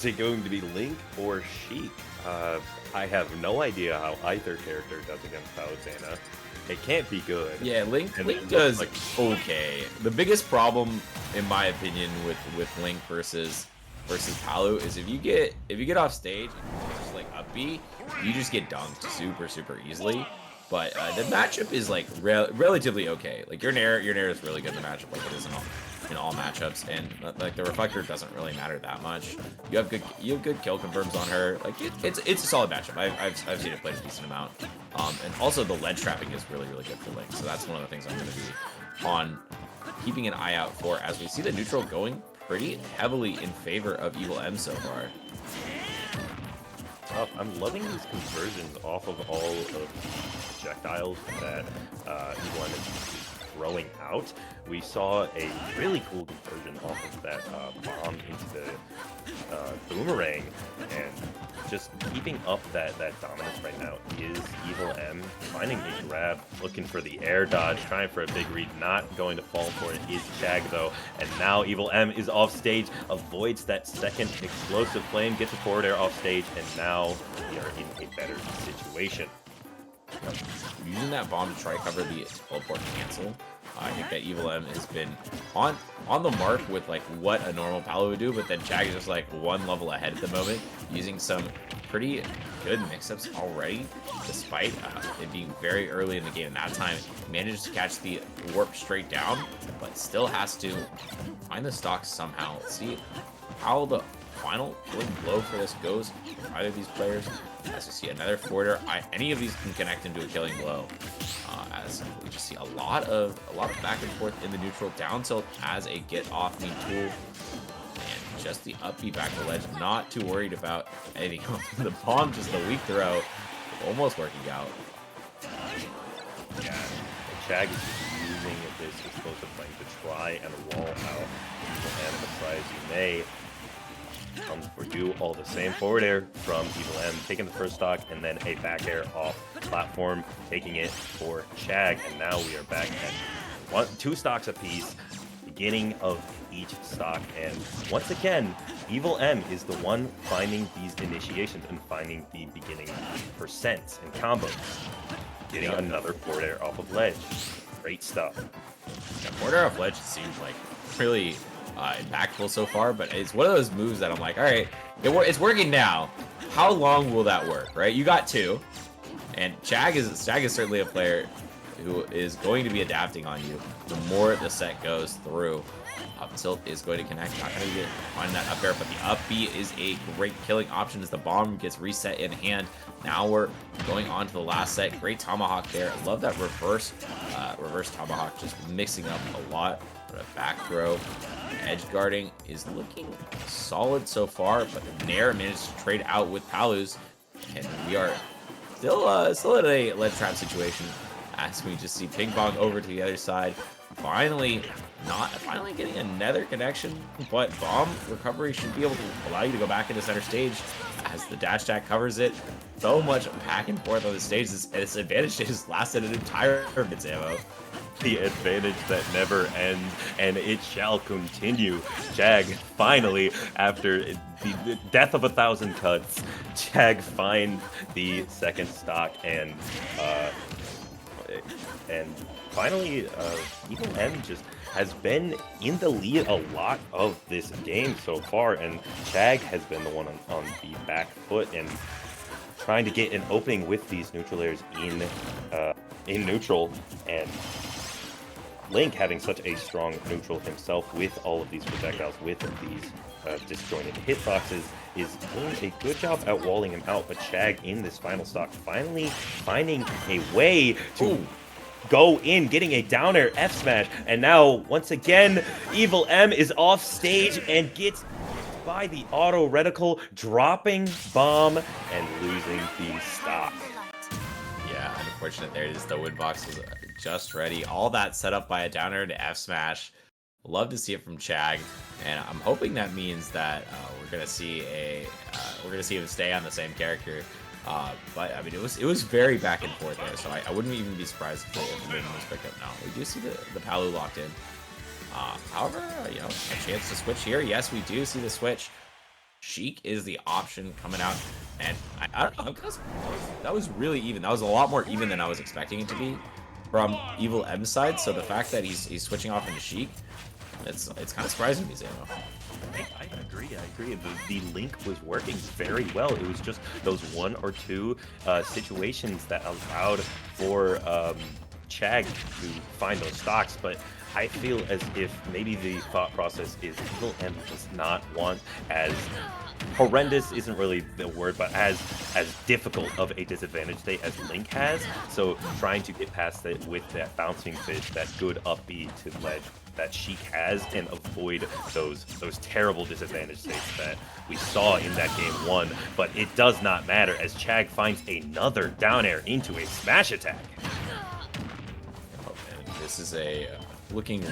Is it going to be Link or Sheik? I have no idea how either character does against Palutena. It can't be good. Yeah, Link And Link it does looks okay. The biggest problem, in my opinion, with Link versus Palu is if you get off stage and just like up B, you just get dunked super easily. But the matchup is like relatively okay. Like your nair is really good in the matchup, like it is in all matchups, and like the reflector doesn't really matter that much. You have good kill confirms on her. Like it's a solid matchup. I've seen it played a decent amount. And also the ledge trapping is really good for Link. So that's one of the things I'm going to be on keeping an eye out for, as we see the neutral going pretty heavily in favor of Evil M so far. I'm loving these conversions off of all of the projectiles that Evil M is throwing out. We saw a really cool conversion off of that bomb into the boomerang, and just keeping up that dominance right now is Evil M. Finding a grab, looking for the air dodge, trying for a big read, not going to fall for it is Chag though. And now Evil M is off stage, avoids that second explosive flame, gets a forward air off stage, and now we are in a better situation. Using that bomb to try cover the teleport cancel. I think that Evil M has been on the mark with like what a normal Palu would do, but then Chag is just like one level ahead at the moment, using some pretty good mix-ups already, despite it being very early in the game. And that time, he manages to catch the warp straight down, but still has to find the stock somehow. Let's see how the final killing blow for this goes for either of these players. As we see another forwarder, any of these can connect into a killing blow. As we just see a lot of back and forth in the neutral down tilt as a get off me tool, and just the up B back to ledge. Not too worried about anything else. The bomb, just a weak throw, almost working out. Yeah, Chag is just using this explosive flame to try and wall out Evil M, and try as you may. Comes for you all the same. Forward air from Evil M, taking the first stock, and then a back air off platform, taking it for Chag. And now we are back at 2 stocks apiece, beginning of each stock. And once again, Evil M is the one finding these initiations and finding the beginning percents and combos. Getting another forward air off of ledge. Great stuff. Yeah, forward air off ledge seems like really impactful so far, but it's one of those moves that I'm like, all right, it's working now. How long will that work, right? You got 2, and Chag is certainly a player who is going to be adapting on you the more the set goes through. Up tilt is going to connect, not going to find that up air, but the up B is a great killing option as the bomb gets reset in hand. Now we're going on to the last set. Great tomahawk there. I love that reverse tomahawk, just mixing up a lot. But a back throw, edge guarding is looking solid so far, but the Nair managed to trade out with Palu's, and we are still in a lead trap situation as we just see ping pong over to the other side. Finally getting another connection, but bomb recovery should be able to allow you to go back into center stage as the dash attack covers it. So much back and forth on the stage. This advantage just lasted an entire minute, ammo. The advantage that never ends, and it shall continue. Chag finally, after the death of 1,000 cuts, Chag finds the second stock, and finally, Evil M just has been in the lead a lot of this game so far, and Chag has been the one on the back foot and trying to get an opening with these neutral airs in neutral, and Link having such a strong neutral himself with all of these projectiles, with these disjointed hitboxes, is doing a good job at walling him out. But Chag in this final stock finally finding a way to go in, getting a down air F smash, and now once again Evil M is off stage and gets by the auto reticle, dropping bomb and losing the stock. Yeah, unfortunate there. Just the wood box was just ready. All that set up by a downer to F smash. Love to see it from Chag, and I'm hoping that means that we're gonna see him stay on the same character. But I mean, it was very back and forth there, so I wouldn't even be surprised if the mid was picked up now. We do see the Palu locked in. However, a chance to switch here. Yes, we do see the switch. Sheik is the option coming out, and I don't know, that was really even. That was a lot more even than I was expecting it to be from Evil M's side. So the fact that he's switching off into Sheik, it's kind of surprising me, Zamo. I agree. The link was working very well. It was just those one or two situations that allowed for Chag to find those stocks. But I feel as if maybe the thought process is Evil M does not want as horrendous isn't really the word, but as difficult of a disadvantage state as Link has. So trying to get past it with that bouncing fish, that good up B to ledge that Sheik has, and avoid those terrible disadvantage states that we saw in that game 1. But it does not matter as Chag finds another down air into a smash attack. Oh man, this is a looking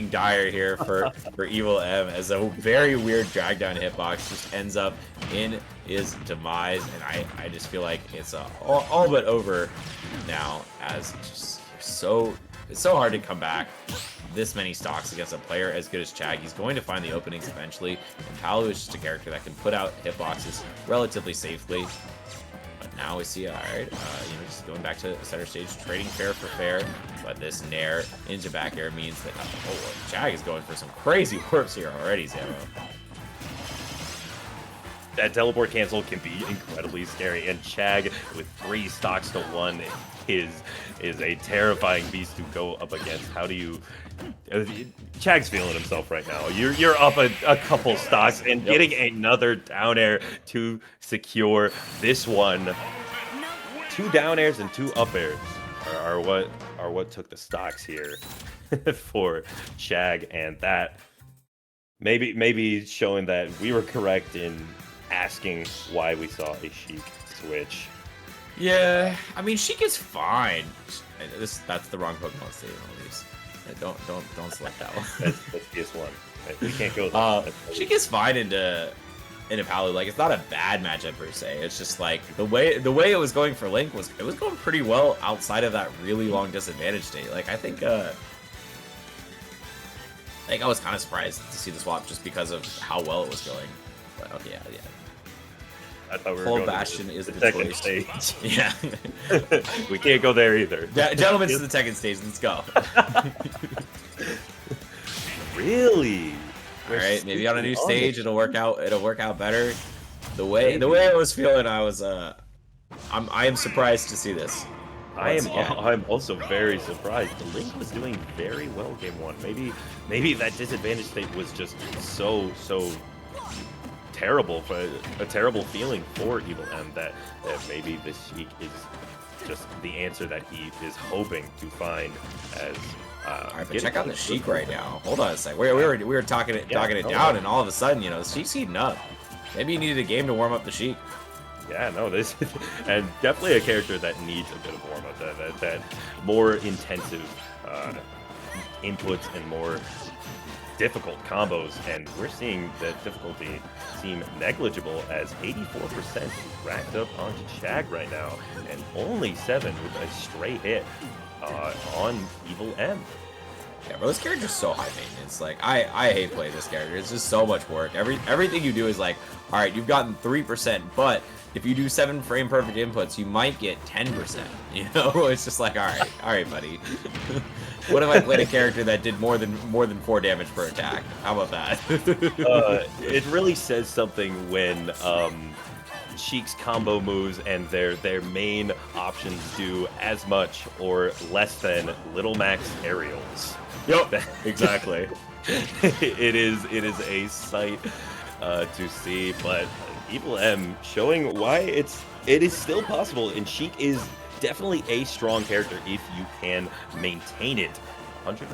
dire here for Evil M, as a very weird drag down hitbox just ends up in his demise, and I just feel like it's all but over now, as it's so hard to come back this many stocks against a player as good as Chag. He's going to find the openings eventually, and Palu is just a character that can put out hitboxes relatively safely. But now we see, alright, just going back to center stage, trading fair for fair, but this nair into back air means that, Chag is going for some crazy warps here already, Zero. That teleport cancel can be incredibly scary, and Chag with 3 stocks to 1 is a terrifying beast to go up against. How do you... Chag's feeling himself right now. You're up a couple stocks and getting another down air to secure this one. 2 down airs and 2 up airs are what took the stocks here for Chag, and that maybe showing that we were correct in asking why we saw a Sheik switch. Yeah, I mean, Sheik is fine. That's the wrong Pokemon state, at least. Don't select that one. That's PS1. We can't go there. Sheik is fine into Palu. Like, it's not a bad matchup per se. It's just like the way it was going for Link was going pretty well outside of that really long disadvantage state. Like, I think I was kind of surprised to see the swap just because of how well it was going. But okay, yeah. I thought we were Full going Bastion to is the the second choice. stage. Yeah. We can't go there either. Gentlemen, to the second stage. Let's go. Really? All right, maybe on a new stage it'll work out better. The way I was feeling, I am surprised to see this. I'm also very surprised. The Link was doing very well game 1. Maybe that disadvantage state was just so terrible, for a terrible feeling for Evil M that maybe this Sheik is just the answer that he is hoping to find as Alright, but check out the Sheik right now. Hold on a sec. We were talking it down, and all of a sudden, the Sheik's heating up. Maybe you needed a game to warm up the Sheik. Yeah, no, this and definitely a character that needs a bit of warm up, that more intensive inputs and more difficult combos, and we're seeing the difficulty seem negligible as 84% racked up onto Chag right now, and only 7 with a straight hit on Evil M. Yeah, bro, this character's so high maintenance. Like, I hate playing this character. It's just so much work. Everything you do is like, all right, you've gotten 3%, but if you do 7 frame perfect inputs, you might get 10%. It's just like, all right, buddy. What if I played a character that did more than 4 damage per attack? How about that? It really says something when Sheik's combo moves and their main options do as much or less than Little Max aerials. Yep, exactly. It is a sight to see, but Evil M showing why it is still possible, and Sheik is definitely a strong character if you can maintain it. 129%,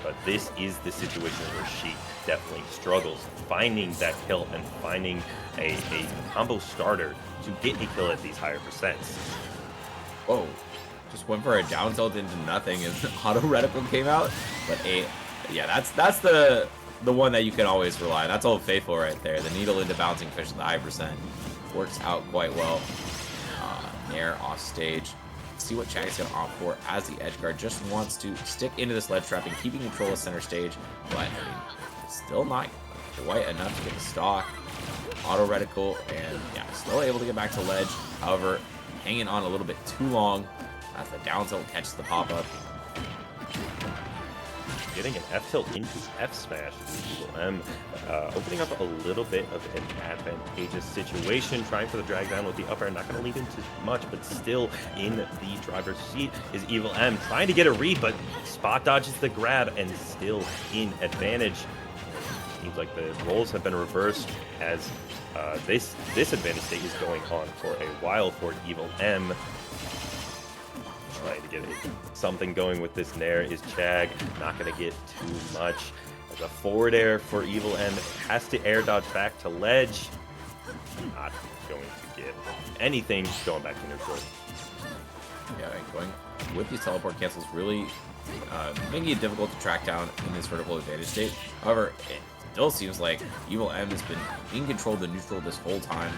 but this is the situation where Sheik definitely struggles finding that kill and finding a combo starter to get a kill at these higher percents. Whoa, just went for a down tilt into nothing and auto reticle came out. But yeah, that's the one that you can always rely on. That's Old Faithful right there. The needle into bouncing fish at the high percent works out quite well. Nair off stage. See what Chag is going to opt for as the edge guard. Just wants to stick into this ledge trap and keeping control of center stage, but I mean, still not White enough to get the stock. Auto reticle, and yeah, still able to get back to ledge. However, hanging on a little bit too long as the down tilt catches the pop-up. Getting an F tilt into F smash is Evil M, opening up a little bit of an advantageous situation, trying for the drag down with the upper, not going to lead into much, but still in the driver's seat is Evil M, trying to get a read, but spot dodges the grab and still in advantage. Seems like the roles have been reversed as this advantage state is going on for a while for Evil M. Trying to get something going with this Nair is Chag. Not going to get too much. As a forward air for Evil M, has to air dodge back to ledge. Not going to get anything. Going back to neutral. Yeah, going with these teleport cancels really making it difficult to track down in this vertical advantage state. However, it still seems like Evil M has been in control of the neutral this whole time,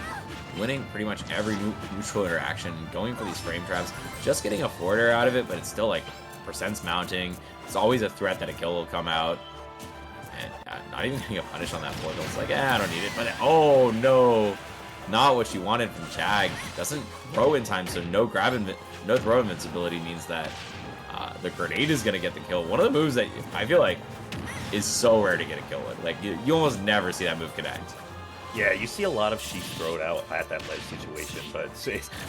winning pretty much every neutral interaction, going for these frame traps, just getting a forward air out of it, but it's still like percents mounting. It's always a threat that a kill will come out, and not even getting a punish on that portal. It's like, I don't need it, but oh no, not what you wanted from Chag. Doesn't throw in time, so no throw invincibility means that the grenade is gonna get the kill. One of the moves that I feel like is so rare to get a kill with. Like you almost never see that move connect. Yeah, you see a lot of Sheik thrown out at that ledge situation, but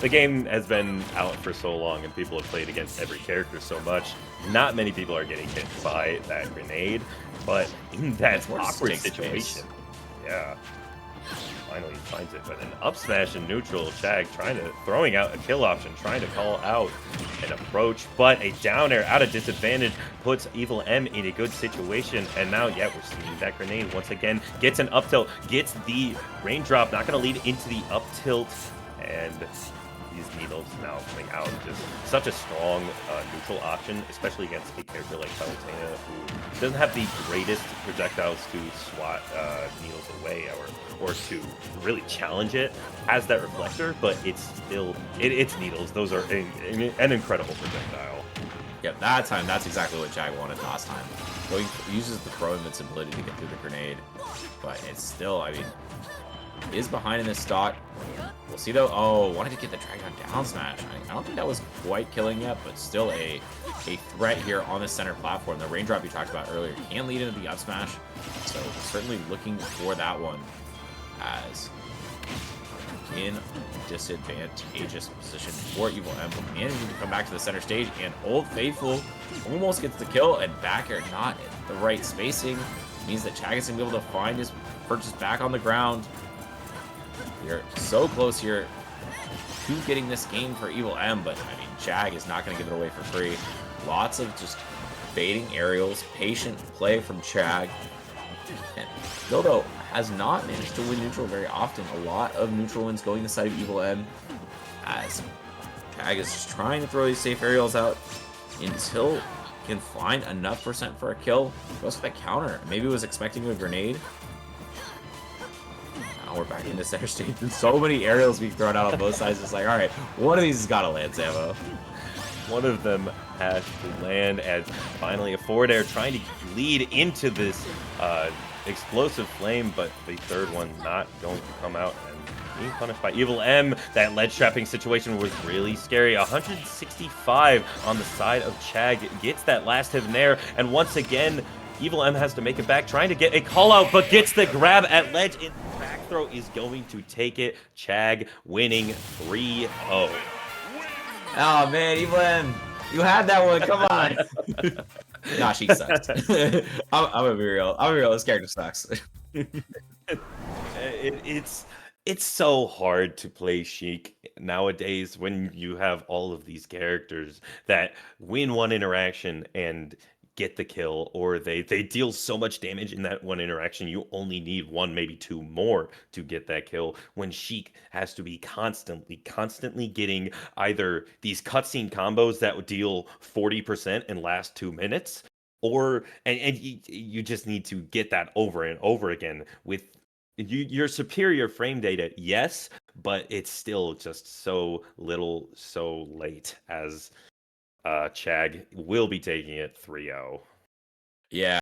the game has been out for so long and people have played against every character so much. Not many people are getting hit by that grenade, but in that awkward situation, yeah, finally finds it. But an up smash in neutral, Chag throwing out a kill option, trying to call out an approach, but a down air out of disadvantage puts Evil M in a good situation. And now, yeah, we're seeing that grenade once again. Gets an up tilt, gets the raindrop, not going to lead into the up tilt, and these needles now coming out. Just such a strong neutral option, especially against a character like Palutena, who doesn't have the greatest projectiles to swat needles away or to really challenge it. Has that reflector, but it's still it's needles. Those are an incredible projectile. Yep, that time, that's exactly what Chag wanted last time. So he uses the throw invincibility to get through the grenade, but it's still, I mean, is behind in this stock. We'll see though. Oh, wanted to get the drag down smash. I don't think that was quite killing yet, but still a threat here on the center platform. The raindrop you talked about earlier can lead into the up smash, so certainly looking for that one as in disadvantageous position for Evil M, managing to come back to the center stage, and Old Faithful almost gets the kill, and back air not at the right spacing means that Chag is gonna be able to find his purchase back on the ground. We're so close here to getting this game for Evil M, but I mean, Chag is not going to give it away for free. Lots of just baiting aerials, patient play from Chag. And still, though, has not managed to win neutral very often. A lot of neutral wins going the side of Evil M, as Chag is just trying to throw these safe aerials out until he can find enough percent for a kill. Goes for the counter. Maybe was expecting a grenade. We're back into center stage, and so many aerials being thrown out on both sides. It's like, all right, one of these has got to land, Samo. One of them has to land as finally a forward air trying to lead into this explosive flame, but the third one not going to come out and being punished by Evil M. That ledge trapping situation was really scary. 165 on the side of Chag, gets that last hit in there, and once again, Evil M has to make it back, trying to get a call out, but gets the grab at ledge. Back throw is going to take it. Chag winning 3-0. Oh man, Evil M, you had that one. Come on. Nah, she sucks. I'm gonna be real. I'm gonna be real. This character sucks. It's so hard to play Sheik nowadays when you have all of these characters that win one interaction and get the kill, or they deal so much damage in that one interaction you only need one, maybe two more to get that kill, when Sheik has to be constantly getting either these cutscene combos that would deal 40% and last 2 minutes, or and you just need to get that over and over again with your superior frame data, yes, but it's still just so little so late, as Chag will be taking it 3-0. Yeah.